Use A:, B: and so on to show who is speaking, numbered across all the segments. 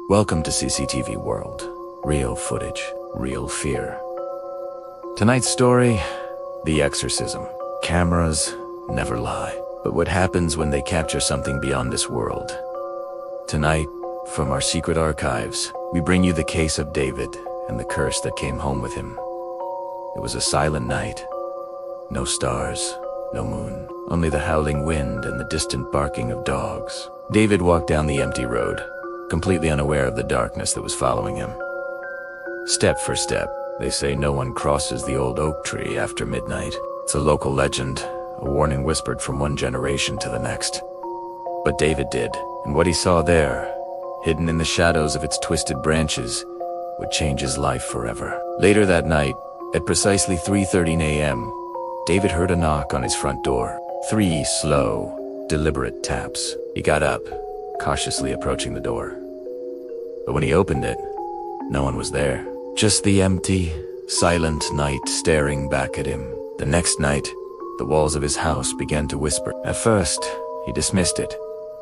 A: Welcome to CCTV World. Real footage, real fear. Tonight's story, The Exorcism. Cameras never lie. But what happens when they capture something beyond this world? Tonight, from our secret archives, we bring you the case of David and the curse that came home with him. It was a silent night. No stars, no moon, only the howling wind and the distant barking of dogs. David walked down the empty road, completely unaware of the darkness that was following him. Step for step, they say no one crosses the old oak tree after midnight. It's a local legend, a warning whispered from one generation to the next. But David did, and what he saw there, hidden in the shadows of its twisted branches, would change his life forever. Later that night, at precisely 3:13 a.m., David heard a knock on his front door. 3 slow, deliberate taps. He got up, cautiously approaching the door. But when he opened it, no one was there. Just the empty, silent night staring back at him. The next night, the walls of his house began to whisper. At first, he dismissed it,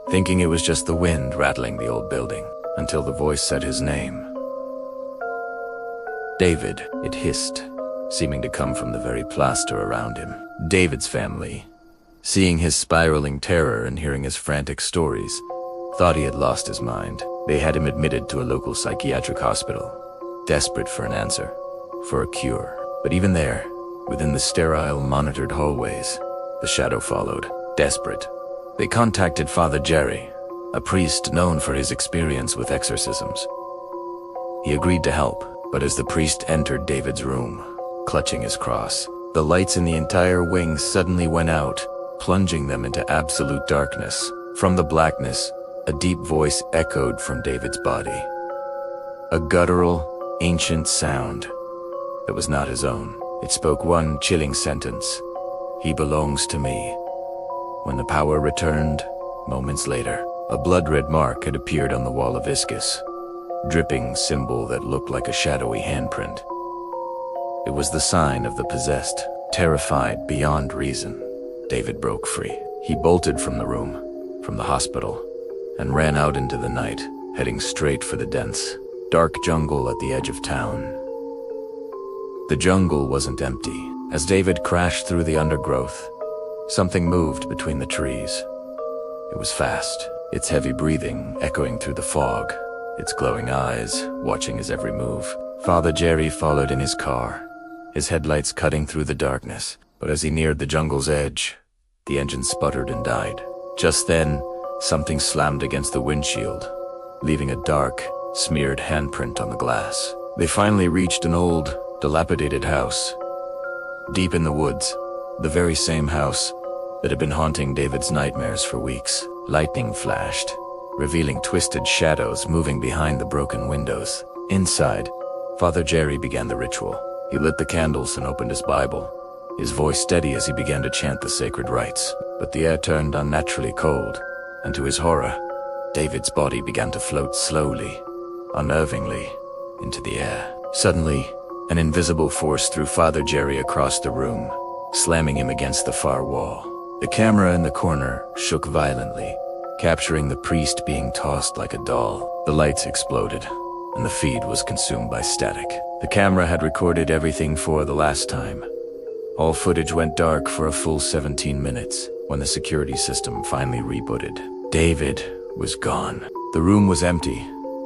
A: thinking it was just the wind rattling the old building, until the voice said his name. David, it hissed, seeming to come from the very plaster around him. David's family, seeing his spiraling terror and hearing his frantic stories, thought he had lost his mind. They had him admitted to a local psychiatric hospital, desperate for an answer, for a cure. But even there, within the sterile, monitored hallways, the shadow followed, desperate. They contacted Father Jerry, a priest known for his experience with exorcisms. He agreed to help, but as the priest entered David's room, clutching his cross, the lights in the entire wing suddenly went out, plunging them into absolute darkness. From the blackness, a deep voice echoed from David's body. A guttural, ancient sound that was not his own. It spoke one chilling sentence: "He belongs to me." When the power returned, moments later, a blood-red mark had appeared on the wall of viscous, dripping symbol that looked like a shadowy handprint. It was the sign of the possessed. Terrified beyond reason, David broke free. He bolted from the room, from the hospital, and ran out into the night, heading straight for the dense, dark jungle at the edge of town. The jungle wasn't empty. As David crashed through the undergrowth, something moved between the trees. It was fast, its heavy breathing echoing through the fog, its glowing eyes watching his every move. Father Jerry followed in his car, his headlights cutting through the darkness. But as he neared the jungle's edge, the engine sputtered and died. Just then, something slammed against the windshield, leaving a dark, smeared handprint on the glass. They finally reached an old, dilapidated house. Deep in the woods, the very same house that had been haunting David's nightmares for weeks. Lightning flashed, revealing twisted shadows moving behind the broken windows. Inside, Father Jerry began the ritual. He lit the candles and opened his Bible, his voice steady as he began to chant the sacred rites. But the air turned unnaturally cold, and to his horror, David's body began to float slowly, unnervingly, into the air. Suddenly, an invisible force threw Father Jerry across the room, slamming him against the far wall. The camera in the corner shook violently, capturing the priest being tossed like a doll. The lights exploded, and the feed was consumed by static. The camera had recorded everything for the last time. All footage went dark for a full 17 minutes when the security system finally rebooted. David was gone. The room was empty,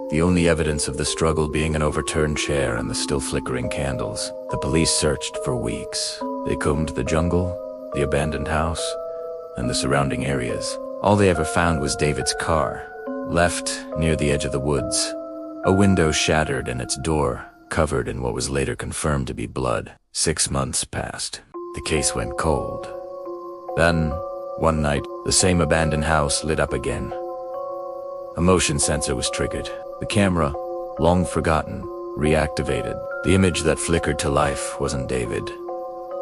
A: the only evidence of the struggle being an overturned chair and the still flickering candles. The police searched for weeks. They combed the jungle, the abandoned house, and the surrounding areas. All they ever found was David's car, left near the edge of the woods, a window shattered and its door covered in what was later confirmed to be blood. 6 months passed. The case went cold. Then, one night, the same abandoned house lit up again. A motion sensor was triggered. The camera, long forgotten, reactivated. The image that flickered to life wasn't David.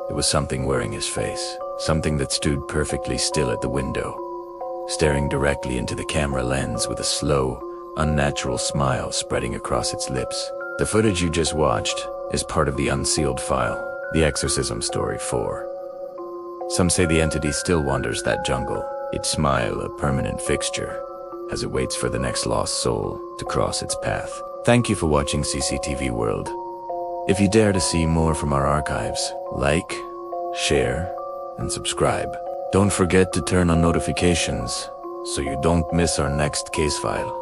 A: It was something wearing his face, something that stood perfectly still at the window, staring directly into the camera lens with a slow, unnatural smile spreading across its lips. The footage you just watched is part of the unsealed file, The Exorcism Story 4. Some say the entity still wanders that jungle, its smile a permanent fixture. as it waits for the next lost soul to cross its path. Thank you for watching CCTV World. If you dare to see more from our archives, like, share, and subscribe. Don't forget to turn on notifications so you don't miss our next case file.